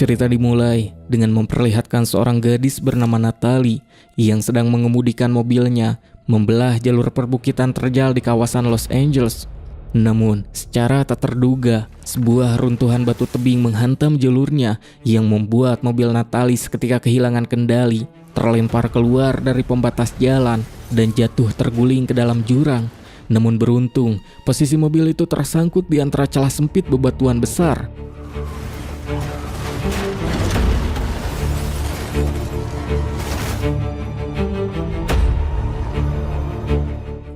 Cerita dimulai dengan memperlihatkan seorang gadis bernama Natalie yang sedang mengemudikan mobilnya membelah jalur perbukitan terjal di kawasan Los Angeles. Namun, secara tak terduga, sebuah runtuhan batu tebing menghantam jalurnya yang membuat mobil Natalie seketika kehilangan kendali, terlempar keluar dari pembatas jalan dan jatuh terguling ke dalam jurang. Namun beruntung, posisi mobil itu tersangkut di antara celah sempit bebatuan besar.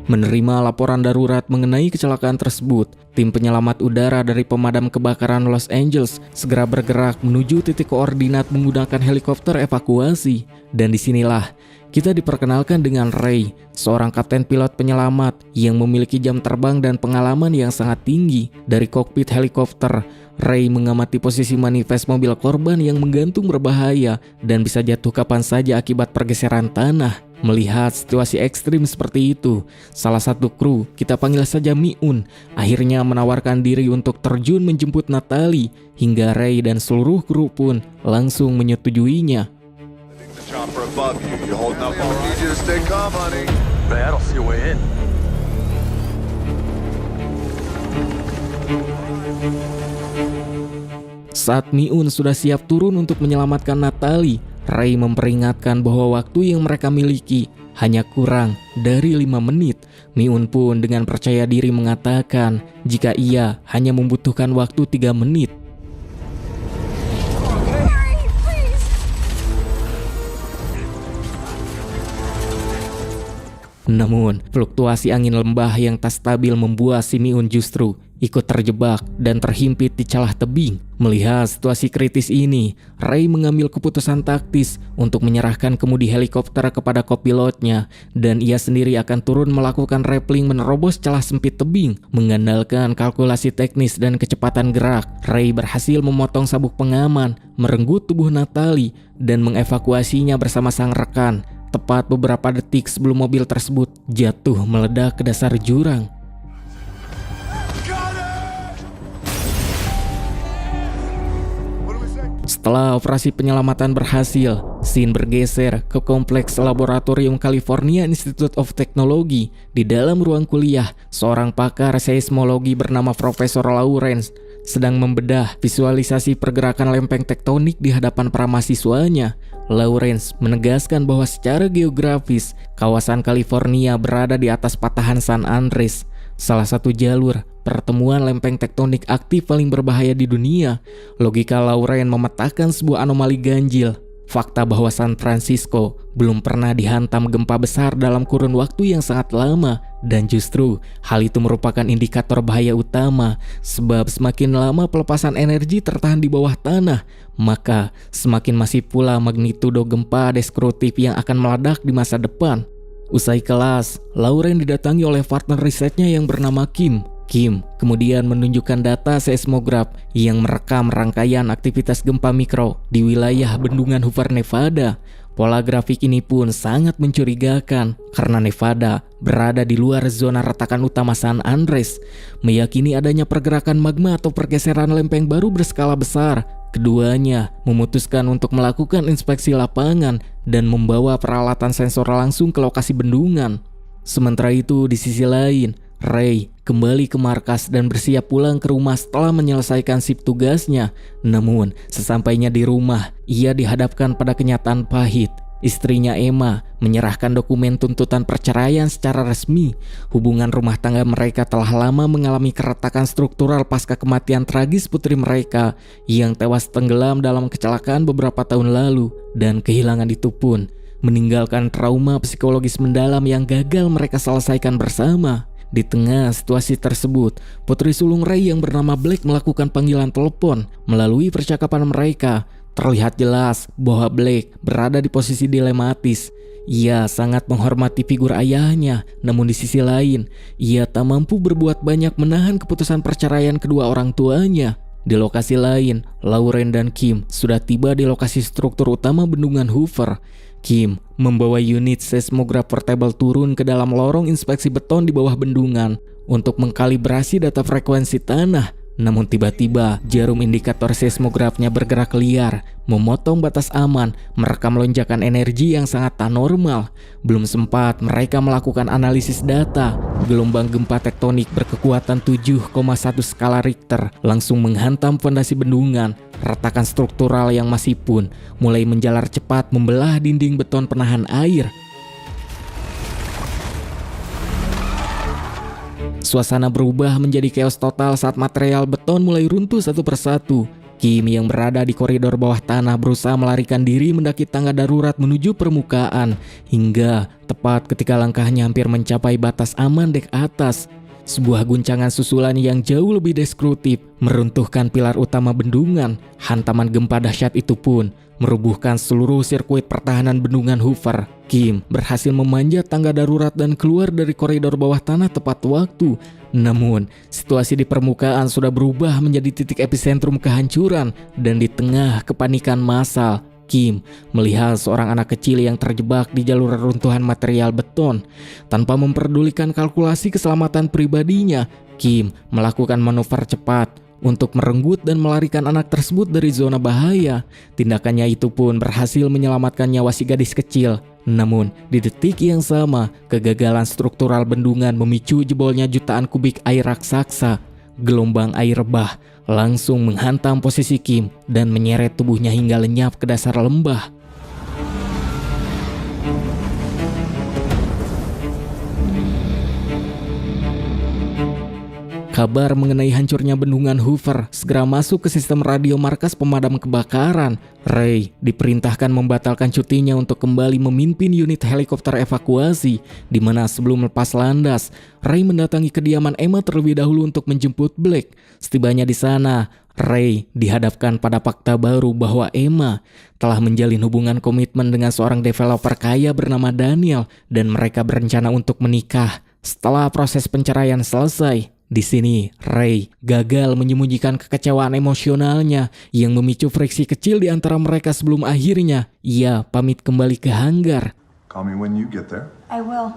Menerima laporan darurat mengenai kecelakaan tersebut, tim penyelamat udara dari pemadam kebakaran Los Angeles segera bergerak menuju titik koordinat menggunakan helikopter evakuasi. Dan disinilah kita diperkenalkan dengan Ray, seorang kapten pilot penyelamat yang memiliki jam terbang dan pengalaman yang sangat tinggi. Dari kokpit helikopter, Ray mengamati posisi manifest mobil korban yang menggantung berbahaya dan bisa jatuh kapan saja akibat pergeseran tanah. Melihat situasi ekstrim seperti itu, salah satu kru, kita panggil saja Mi-un, akhirnya menawarkan diri untuk terjun menjemput Natalie, hingga Ray dan seluruh kru pun langsung menyetujuinya. Saat Mi-un sudah siap turun untuk menyelamatkan Natalie, Ray memperingatkan bahwa waktu yang mereka miliki hanya kurang dari 5 menit. Mi-un pun dengan percaya diri mengatakan jika ia hanya membutuhkan waktu 3 menit. Namun, fluktuasi angin lembah yang tak stabil membuat si Mi-un justru ikut terjebak dan terhimpit di celah tebing. Melihat situasi kritis ini, Ray mengambil keputusan taktis untuk menyerahkan kemudi helikopter kepada kopilotnya dan ia sendiri akan turun melakukan rappelling menerobos celah sempit tebing. Mengandalkan kalkulasi teknis dan kecepatan gerak, Ray berhasil memotong sabuk pengaman, merenggut tubuh Natalie dan mengevakuasinya bersama sang rekan. Tepat beberapa detik sebelum mobil tersebut jatuh meledak ke dasar jurang. Setelah operasi penyelamatan berhasil, scene bergeser ke kompleks laboratorium California Institute of Technology. Di dalam ruang kuliah, seorang pakar seismologi bernama Profesor Lawrence sedang membedah visualisasi pergerakan lempeng tektonik di hadapan para mahasiswanya. Lawrence menegaskan bahwa secara geografis, kawasan California berada di atas patahan San Andreas, salah satu jalur pertemuan lempeng tektonik aktif paling berbahaya di dunia. Logika Lawrence memetakan sebuah anomali ganjil. Fakta bahwa San Francisco belum pernah dihantam gempa besar dalam kurun waktu yang sangat lama. Dan justru hal itu merupakan indikator bahaya utama. Sebab semakin lama pelepasan energi tertahan di bawah tanah, maka semakin masif pula magnitudo gempa destruktif yang akan meledak di masa depan. Usai kelas, Lawrence didatangi oleh partner risetnya yang bernama Kim. Kim kemudian menunjukkan data seismograf yang merekam rangkaian aktivitas gempa mikro di wilayah bendungan Hoover, Nevada. Pola grafik ini pun sangat mencurigakan karena Nevada berada di luar zona retakan utama San Andreas, meyakini adanya pergerakan magma atau pergeseran lempeng baru berskala besar. Keduanya memutuskan untuk melakukan inspeksi lapangan dan membawa peralatan sensor langsung ke lokasi bendungan. Sementara itu, di sisi lain, Ray kembali ke markas dan bersiap pulang ke rumah setelah menyelesaikan sip tugasnya. Namun, sesampainya di rumah, ia dihadapkan pada kenyataan pahit. Istrinya Emma menyerahkan dokumen tuntutan perceraian secara resmi. Hubungan rumah tangga mereka telah lama mengalami keretakan struktural pasca kematian tragis putri mereka yang tewas tenggelam dalam kecelakaan beberapa tahun lalu. Dan kehilangan itu pun meninggalkan trauma psikologis mendalam yang gagal mereka selesaikan bersama. Di tengah situasi tersebut, putri sulung Ray yang bernama Blake melakukan panggilan telepon. Melalui percakapan mereka, terlihat jelas bahwa Blake berada di posisi dilematis. Ia sangat menghormati figur ayahnya, namun di sisi lain, ia tak mampu berbuat banyak menahan keputusan perceraian kedua orang tuanya. Di lokasi lain, Lawrence dan Kim sudah tiba di lokasi struktur utama bendungan Hoover. Kim membawa unit seismograf portable turun ke dalam lorong inspeksi beton di bawah bendungan untuk mengkalibrasi data frekuensi tanah. Namun tiba-tiba jarum indikator seismografnya bergerak liar, memotong batas aman, merekam lonjakan energi yang sangat tak normal. Belum sempat mereka melakukan analisis data, gelombang gempa tektonik berkekuatan 7,1 skala Richter langsung menghantam fondasi bendungan. Retakan struktural yang masih pun mulai menjalar cepat membelah dinding beton penahan air. Suasana berubah menjadi chaos total saat material beton mulai runtuh satu persatu. Kim yang berada di koridor bawah tanah berusaha melarikan diri mendaki tangga darurat menuju permukaan, hingga tepat ketika langkahnya hampir mencapai batas aman dek atas. Sebuah guncangan susulan yang jauh lebih destruktif meruntuhkan pilar utama bendungan. Hantaman gempa dahsyat itu pun merubuhkan seluruh sirkuit pertahanan bendungan Hoover. Kim berhasil memanjat tangga darurat dan keluar dari koridor bawah tanah tepat waktu. Namun, situasi di permukaan sudah berubah menjadi titik epicentrum kehancuran, dan di tengah kepanikan massal, Kim melihat seorang anak kecil yang terjebak di jalur reruntuhan material beton. Tanpa memperdulikan kalkulasi keselamatan pribadinya, Kim melakukan manuver cepat untuk merenggut dan melarikan anak tersebut dari zona bahaya. Tindakannya itu pun berhasil menyelamatkan nyawa si gadis kecil. Namun, di detik yang sama, kegagalan struktural bendungan memicu jebolnya jutaan kubik air raksasa. Gelombang air bah langsung menghantam posisi Kim dan menyeret tubuhnya hingga lenyap ke dasar lembah. Kabar mengenai hancurnya bendungan Hoover segera masuk ke sistem radio markas pemadam kebakaran. Ray diperintahkan membatalkan cutinya untuk kembali memimpin unit helikopter evakuasi, di mana sebelum lepas landas, Ray mendatangi kediaman Emma terlebih dahulu untuk menjemput Blake. Setibanya di sana, Ray dihadapkan pada fakta baru bahwa Emma telah menjalin hubungan komitmen dengan seorang developer kaya bernama Daniel, dan mereka berencana untuk menikah setelah proses penceraian selesai. Di sini, Ray gagal menyembunyikan kekecewaan emosionalnya yang memicu friksi kecil di antara mereka sebelum akhirnya ia pamit kembali ke hanggar. Call me when you get there. I will.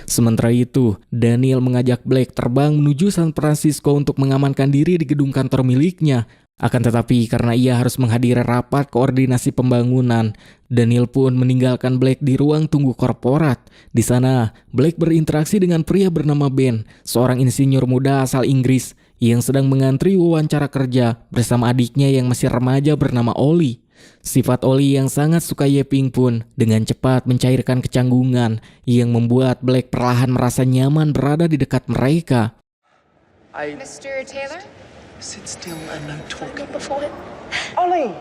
Sementara itu, Daniel mengajak Blake terbang menuju San Francisco untuk mengamankan diri di gedung kantor miliknya. Akan tetapi karena ia harus menghadiri rapat koordinasi pembangunan, Daniel pun meninggalkan Blake di ruang tunggu korporat. Di sana, Blake berinteraksi dengan pria bernama Ben, seorang insinyur muda asal Inggris yang sedang mengantri wawancara kerja bersama adiknya yang masih remaja bernama Ollie. Sifat Ollie yang sangat suka yeping pun dengan cepat mencairkan kecanggungan yang membuat Blake perlahan merasa nyaman berada di dekat mereka. Mr. Taylor? Sit still and no talking. Before it. Ollie!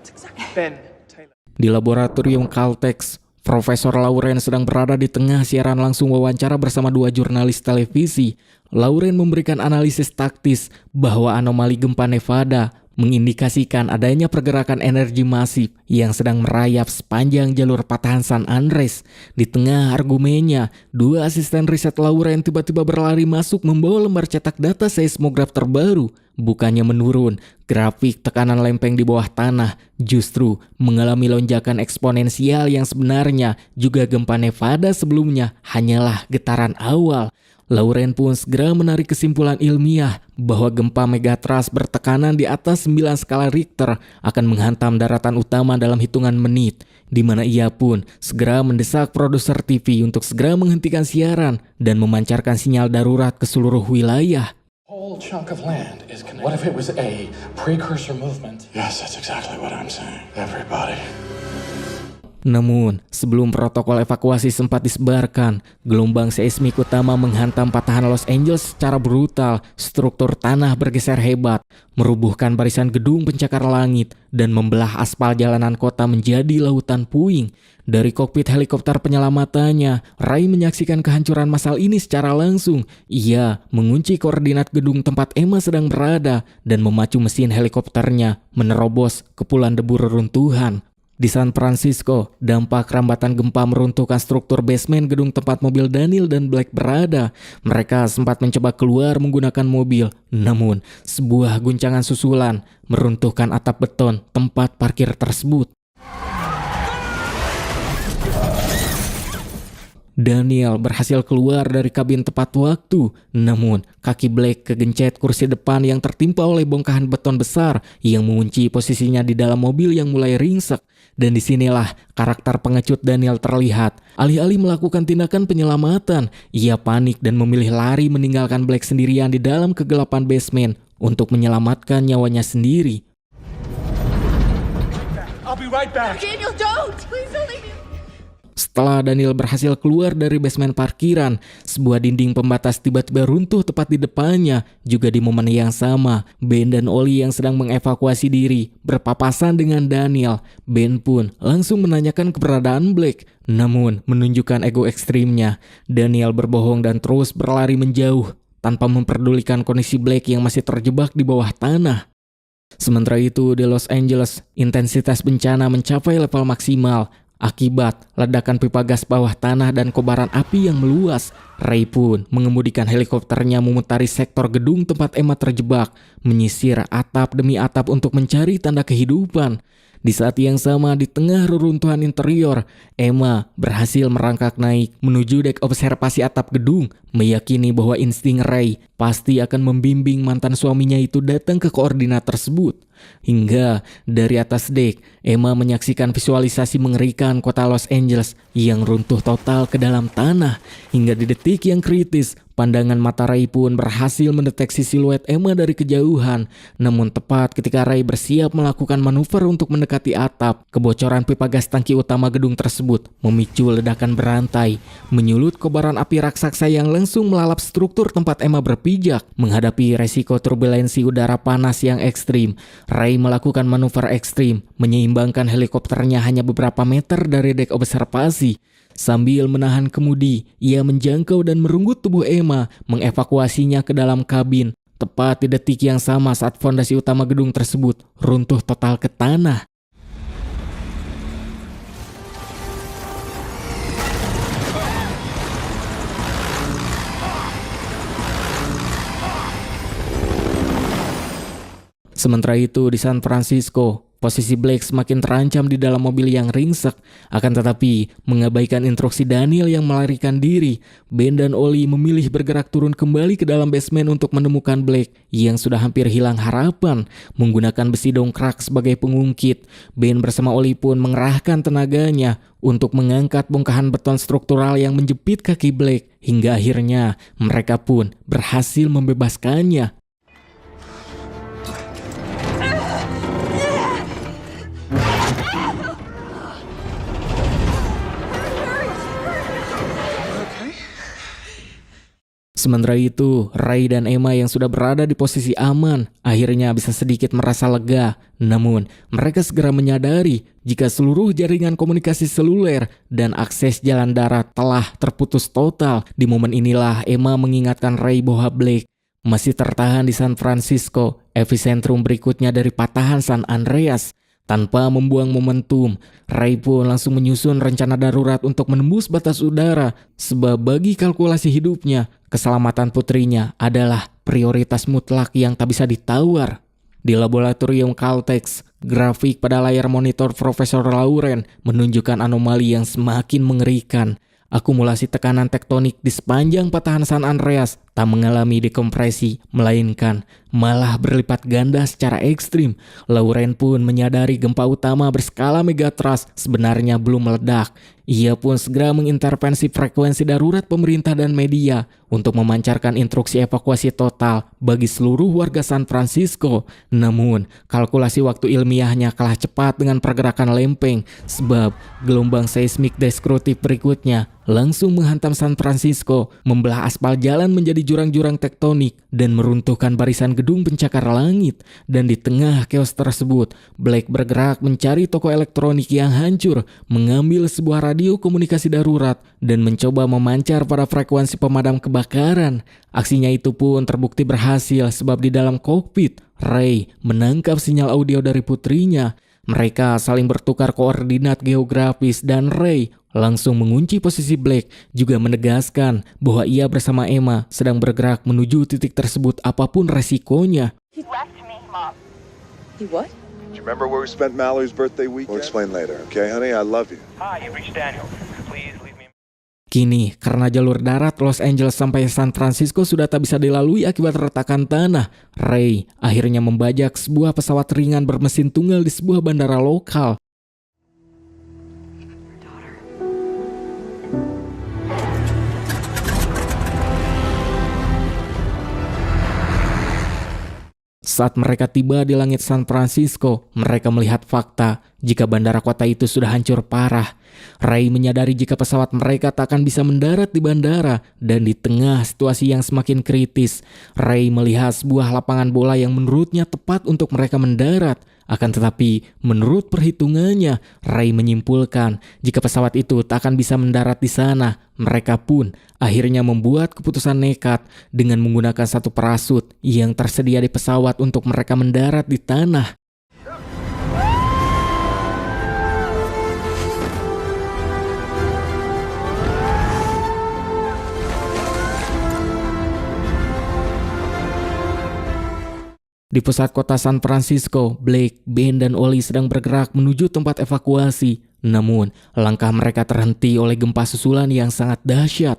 It's exactly Ben Taylor. Di laboratorium Caltex, Profesor Lauren sedang berada di tengah siaran langsung wawancara bersama dua jurnalis televisi. Lauren memberikan analisis taktis bahwa anomali gempa Nevada mengindikasikan adanya pergerakan energi masif yang sedang merayap sepanjang jalur patahan San Andreas. Di tengah argumennya, dua asisten riset Lauren tiba-tiba berlari masuk membawa lembar cetak data seismograf terbaru. Bukannya menurun, grafik tekanan lempeng di bawah tanah justru mengalami lonjakan eksponensial yang sebenarnya juga gempa Nevada sebelumnya hanyalah getaran awal. Lauren pun segera menarik kesimpulan ilmiah bahwa gempa megatrust bertekanan di atas 9 skala Richter akan menghantam daratan utama dalam hitungan menit, di mana ia pun segera mendesak produser TV untuk segera menghentikan siaran dan memancarkan sinyal darurat ke seluruh wilayah. Whole chunk of land is connected. What if it was a precursor movement? Yes, that's exactly what I'm saying. Everybody. Namun, sebelum protokol evakuasi sempat disebarkan, gelombang seismik utama menghantam patahan Los Angeles secara brutal. Struktur tanah bergeser hebat, merubuhkan barisan gedung pencakar langit, dan membelah aspal jalanan kota menjadi lautan puing. Dari kokpit helikopter penyelamatannya, Ray menyaksikan kehancuran massal ini secara langsung. Ia mengunci koordinat gedung tempat Emma sedang berada dan memacu mesin helikopternya menerobos kepulan debu reruntuhan. Di San Francisco, dampak rambatan gempa meruntuhkan struktur basement gedung tempat mobil Daniel dan Blake berada. Mereka sempat mencoba keluar menggunakan mobil, namun sebuah guncangan susulan meruntuhkan atap beton tempat parkir tersebut. Daniel berhasil keluar dari kabin tepat waktu, namun kaki Blake kegencet kursi depan yang tertimpa oleh bongkahan beton besar yang mengunci posisinya di dalam mobil yang mulai ringsek. Dan disinilah karakter pengecut Daniel terlihat. Alih-alih melakukan tindakan penyelamatan, ia panik dan memilih lari meninggalkan Blake sendirian di dalam kegelapan basement untuk menyelamatkan nyawanya sendiri. I'll be right back. Daniel, don't! Please don't leave me. Setelah Daniel berhasil keluar dari basement parkiran, sebuah dinding pembatas tiba-tiba runtuh tepat di depannya. Juga di momen yang sama, Ben dan Ollie yang sedang mengevakuasi diri berpapasan dengan Daniel. Ben pun langsung menanyakan keberadaan Blake, namun menunjukkan ego ekstrimnya. Daniel berbohong dan terus berlari menjauh tanpa memperdulikan kondisi Blake yang masih terjebak di bawah tanah. Sementara itu di Los Angeles, intensitas bencana mencapai level maksimal. Akibat ledakan pipa gas bawah tanah dan kobaran api yang meluas, Ray pun mengemudikan helikopternya memutari sektor gedung tempat Emma terjebak, menyisir atap demi atap untuk mencari tanda kehidupan. Di saat yang sama, di tengah reruntuhan interior, Emma berhasil merangkak naik menuju dek observasi atap gedung, meyakini bahwa insting Ray pasti akan membimbing mantan suaminya itu datang ke koordinat tersebut. Hingga dari atas dek, Emma menyaksikan visualisasi mengerikan kota Los Angeles yang runtuh total ke dalam tanah. Hingga di detik yang kritis, pandangan mata Ray pun berhasil mendeteksi siluet Emma dari kejauhan. Namun tepat ketika Ray bersiap melakukan manuver untuk mendekati atap, kebocoran pipa gas tangki utama gedung tersebut memicu ledakan berantai, menyulut kobaran api raksasa yang langsung melalap struktur tempat Emma berpijak. Menghadapi resiko turbulensi udara panas yang ekstrim, Ray melakukan manuver ekstrim, menyeimbangkan helikopternya hanya beberapa meter dari dek observasi. Sambil menahan kemudi, ia menjangkau dan merenggut tubuh Emma, mengevakuasinya ke dalam kabin. Tepat di detik yang sama saat fondasi utama gedung tersebut runtuh total ke tanah. Sementara itu di San Francisco, posisi Blake semakin terancam di dalam mobil yang ringsek. Akan tetapi, mengabaikan instruksi Daniel yang melarikan diri, Ben dan Ollie memilih bergerak turun kembali ke dalam basement untuk menemukan Blake yang sudah hampir hilang harapan. Menggunakan besi dongkrak sebagai pengungkit, Ben bersama Ollie pun mengerahkan tenaganya untuk mengangkat bongkahan beton struktural yang menjepit kaki Blake. Hingga akhirnya mereka pun berhasil membebaskannya. Sementara itu, Ray dan Emma yang sudah berada di posisi aman akhirnya bisa sedikit merasa lega. Namun, mereka segera menyadari jika seluruh jaringan komunikasi seluler dan akses jalan darat telah terputus total. Di momen inilah Emma mengingatkan Ray bahwa Blake masih tertahan di San Francisco, epicentrum berikutnya dari patahan San Andreas. Tanpa membuang momentum, Ray pun langsung menyusun rencana darurat untuk menembus batas udara. Sebab bagi kalkulasi hidupnya, keselamatan putrinya adalah prioritas mutlak yang tak bisa ditawar. Di laboratorium Caltex, grafik pada layar monitor Profesor Lauren menunjukkan anomali yang semakin mengerikan. Akumulasi tekanan tektonik di sepanjang patahan San Andreas tak mengalami dekompresi, melainkan malah berlipat ganda secara ekstrim. Lauren pun menyadari gempa utama berskala megatrust sebenarnya belum meledak. Ia pun segera mengintervensi frekuensi darurat pemerintah dan media untuk memancarkan instruksi evakuasi total bagi seluruh warga San Francisco. Namun, kalkulasi waktu ilmiahnya kalah cepat dengan pergerakan lempeng, sebab gelombang seismik destruktif berikutnya langsung menghantam San Francisco, membelah aspal jalan menjadi jurang-jurang tektonik dan meruntuhkan barisan gedung pencakar langit. Dan di tengah chaos tersebut, Blake bergerak mencari toko elektronik yang hancur, mengambil sebuah radio komunikasi darurat dan mencoba memancar pada frekuensi pemadam kebakaran. Aksinya itu pun terbukti berhasil sebab di dalam kokpit, Ray menangkap sinyal audio dari putrinya. Mereka saling bertukar koordinat geografis dan Ray langsung mengunci posisi Blake, juga menegaskan bahwa ia bersama Emma sedang bergerak menuju titik tersebut apapun resikonya. He left me, Mom. He what? Do you remember where we spent Mallory's birthday weekend? We'll explain later, okay, honey? I love you. Hi, you've reached Daniel. Please leave me. Kini, karena jalur darat Los Angeles sampai San Francisco sudah tak bisa dilalui akibat retakan tanah, Ray akhirnya membajak sebuah pesawat ringan bermesin tunggal di sebuah bandara lokal. Saat mereka tiba di langit San Francisco, mereka melihat fakta jika bandara kota itu sudah hancur parah. Ray menyadari jika pesawat mereka tak akan bisa mendarat di bandara, dan di tengah situasi yang semakin kritis, Ray melihat sebuah lapangan bola yang menurutnya tepat untuk mereka mendarat. Akan tetapi, menurut perhitungannya, Ray menyimpulkan jika pesawat itu tak akan bisa mendarat di sana. Mereka pun akhirnya membuat keputusan nekat dengan menggunakan satu parasut yang tersedia di pesawat untuk mereka mendarat di tanah. Di pusat kota San Francisco, Blake, Ben, dan Ollie sedang bergerak menuju tempat evakuasi. Namun, langkah mereka terhenti oleh gempa susulan yang sangat dahsyat.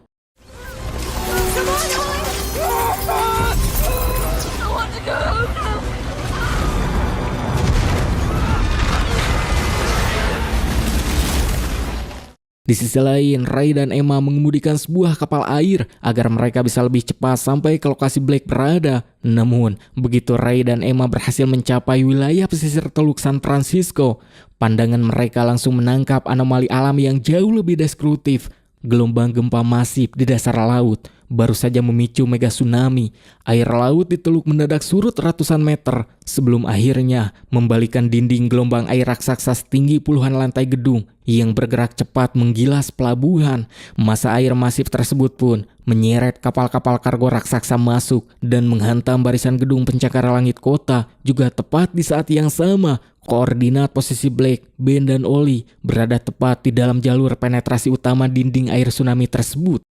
Di sisi lain, Ray dan Emma mengemudikan sebuah kapal air agar mereka bisa lebih cepat sampai ke lokasi Blake berada. Namun, begitu Ray dan Emma berhasil mencapai wilayah pesisir Teluk San Francisco, pandangan mereka langsung menangkap anomali alam yang jauh lebih deskriptif. Gelombang gempa masif di dasar laut baru saja memicu mega tsunami. Air laut di teluk mendadak surut ratusan meter sebelum akhirnya membalikan dinding gelombang air raksasa setinggi puluhan lantai gedung yang bergerak cepat menggilas pelabuhan. Massa air masif tersebut pun menyeret kapal-kapal kargo raksasa masuk dan menghantam barisan gedung pencakar langit kota. Juga tepat di saat yang sama, koordinat posisi Blake, Ben, dan Ollie berada tepat di dalam jalur penetrasi utama dinding air tsunami tersebut.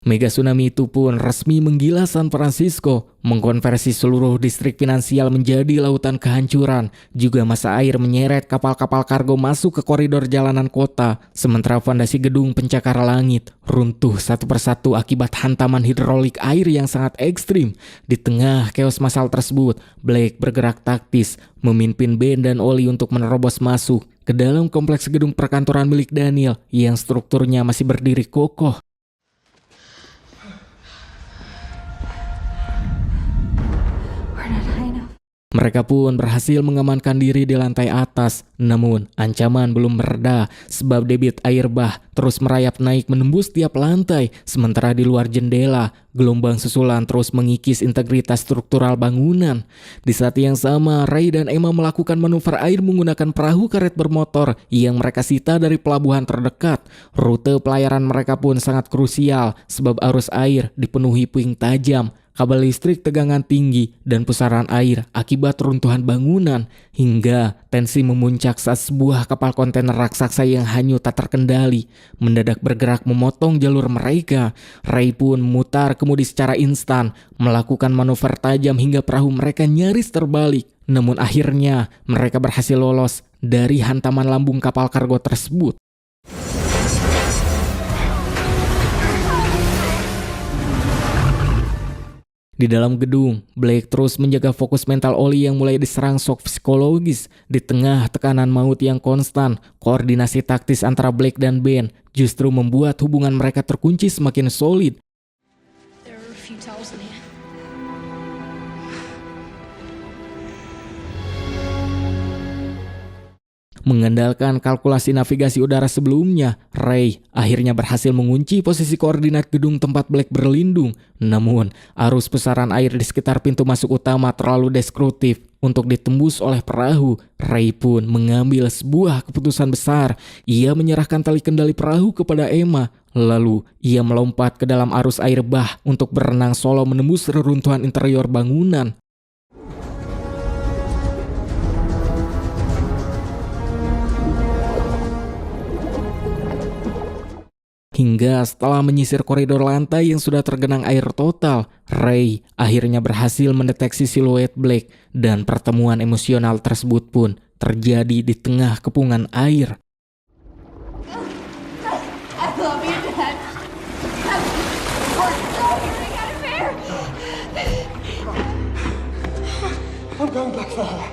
Mega tsunami itu pun resmi menggilas San Francisco, mengkonversi seluruh distrik finansial menjadi lautan kehancuran. Juga massa air menyeret kapal-kapal kargo masuk ke koridor jalanan kota, sementara fondasi gedung pencakar langit runtuh satu persatu akibat hantaman hidrolik air yang sangat ekstrim. Di tengah chaos massal tersebut, Blake bergerak taktis, memimpin Ben dan Ollie untuk menerobos masuk ke dalam kompleks gedung perkantoran milik Daniel yang strukturnya masih berdiri kokoh. Mereka pun berhasil mengamankan diri di lantai atas. Namun, ancaman belum mereda sebab debit air bah terus merayap naik menembus tiap lantai. Sementara di luar jendela, gelombang susulan terus mengikis integritas struktural bangunan. Di saat yang sama, Ray dan Emma melakukan manuver air menggunakan perahu karet bermotor yang mereka sita dari pelabuhan terdekat. Rute pelayaran mereka pun sangat krusial sebab arus air dipenuhi puing tajam, kabel listrik tegangan tinggi, dan pusaran air akibat runtuhan bangunan. Hingga tensi memuncak saat sebuah kapal kontainer raksasa yang hanyut tak terkendali mendadak bergerak memotong jalur mereka. Ray pun memutar kemudi secara instan, melakukan manuver tajam hingga perahu mereka nyaris terbalik. Namun akhirnya mereka berhasil lolos dari hantaman lambung kapal kargo tersebut. Di dalam gedung, Blake terus menjaga fokus mental Ollie yang mulai diserang shock psikologis. Di tengah tekanan maut yang konstan, koordinasi taktis antara Blake dan Ben justru membuat hubungan mereka terkunci semakin solid. There are a few towels in here. Mengandalkan kalkulasi navigasi udara sebelumnya, Ray akhirnya berhasil mengunci posisi koordinat gedung tempat Blake berlindung. Namun, arus pusaran air di sekitar pintu masuk utama terlalu destruktif untuk ditembus oleh perahu. Ray pun mengambil sebuah keputusan besar. Ia menyerahkan tali kendali perahu kepada Emma. Lalu, ia melompat ke dalam arus air bah untuk berenang solo menembus reruntuhan interior bangunan. Hingga setelah menyisir koridor lantai yang sudah tergenang air total, Ray akhirnya berhasil mendeteksi siluet Blake dan pertemuan emosional tersebut pun terjadi di tengah kepungan air. I love you, Dad. I'm going back for her.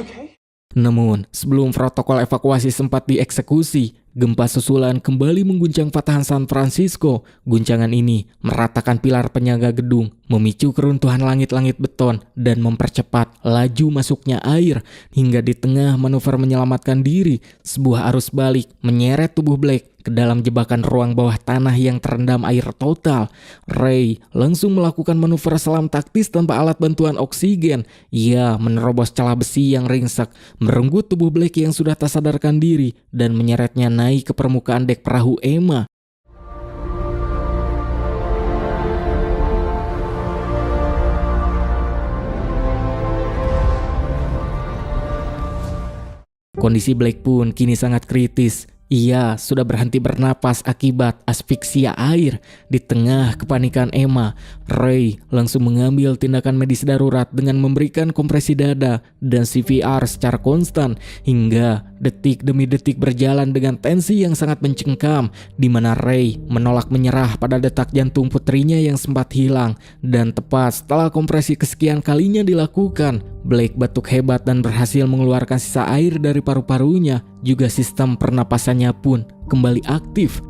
Okay? Namun, sebelum protokol evakuasi sempat dieksekusi, gempa susulan kembali mengguncang patahan San Francisco. Guncangan ini meratakan pilar penyaga gedung, memicu keruntuhan langit-langit beton, dan mempercepat laju masuknya air. Hingga di tengah manuver menyelamatkan diri, sebuah arus balik menyeret tubuh Blake ke dalam jebakan ruang bawah tanah yang terendam air total. Ray langsung melakukan manuver selam taktis tanpa alat bantuan oksigen. Ia menerobos celah besi yang ringsek, merenggut tubuh Blake yang sudah tak sadarkan diri, dan menyeretnya naik ke permukaan dek perahu Emma. Kondisi Blake pun kini sangat kritis. Ia sudah berhenti bernapas akibat asfiksia air. Di tengah kepanikan Emma, Ray langsung mengambil tindakan medis darurat dengan memberikan kompresi dada dan CPR secara konstan hingga detik demi detik berjalan dengan tensi yang sangat mencengkam, di mana Ray menolak menyerah pada detak jantung putrinya yang sempat hilang. Dan tepat setelah kompresi kesekian kalinya dilakukan, Blake batuk hebat dan berhasil mengeluarkan sisa air dari paru-parunya. Juga sistem pernapasannya pun kembali aktif.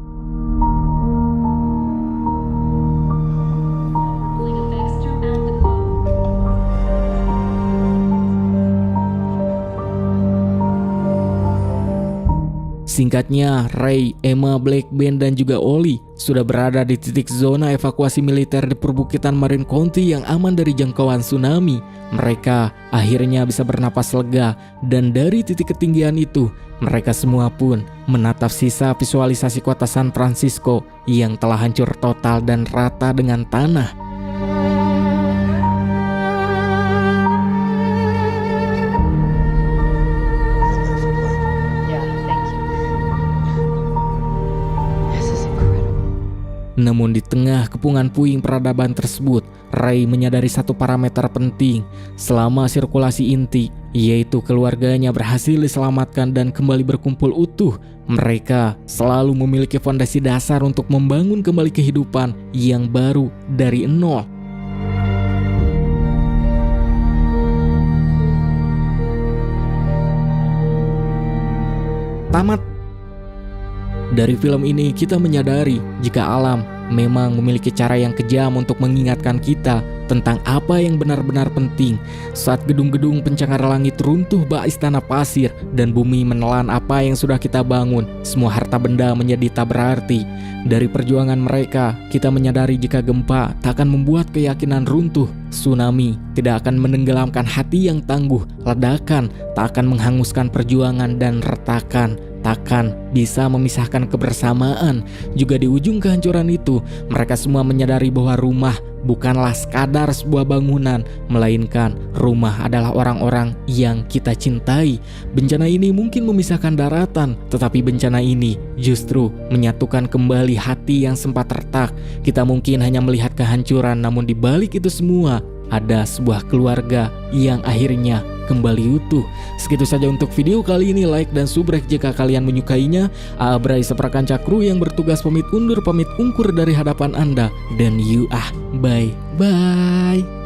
Singkatnya, Ray, Emma, Blake, Ben, dan juga Ollie sudah berada di titik zona evakuasi militer di perbukitan Marin County yang aman dari jangkauan tsunami. Mereka akhirnya bisa bernapas lega, dan dari titik ketinggian itu, mereka semua pun menatap sisa visualisasi kota San Francisco yang telah hancur total dan rata dengan tanah. Namun di tengah kepungan puing peradaban tersebut, Ray menyadari satu parameter penting selama sirkulasi inti, yaitu keluarganya berhasil diselamatkan dan kembali berkumpul utuh. Mereka selalu memiliki fondasi dasar untuk membangun kembali kehidupan yang baru dari nol. Tamat. Dari film ini kita menyadari jika alam memang memiliki cara yang kejam untuk mengingatkan kita tentang apa yang benar-benar penting. Saat gedung-gedung pencengar langit runtuh bak istana pasir dan bumi menelan apa yang sudah kita bangun, semua harta benda menjadi tak berarti. Dari perjuangan mereka, kita menyadari jika gempa tak akan membuat keyakinan runtuh, tsunami tidak akan menenggelamkan hati yang tangguh, ledakan tak akan menghanguskan perjuangan, dan retakan takkan bisa memisahkan kebersamaan. Juga di ujung kehancuran itu, mereka semua menyadari bahwa rumah bukanlah sekadar sebuah bangunan, melainkan rumah adalah orang-orang yang kita cintai. Bencana ini mungkin memisahkan daratan, tetapi bencana ini justru menyatukan kembali hati yang sempat retak. Kita mungkin hanya melihat kehancuran, namun di balik itu semua ada sebuah keluarga yang akhirnya kembali utuh. Segitu saja untuk video kali ini. Like dan subrek jika kalian menyukainya. Abrai Seprakanca Kru yang bertugas pamit undur pamit ungkur dari hadapan Anda. Dan bye-bye.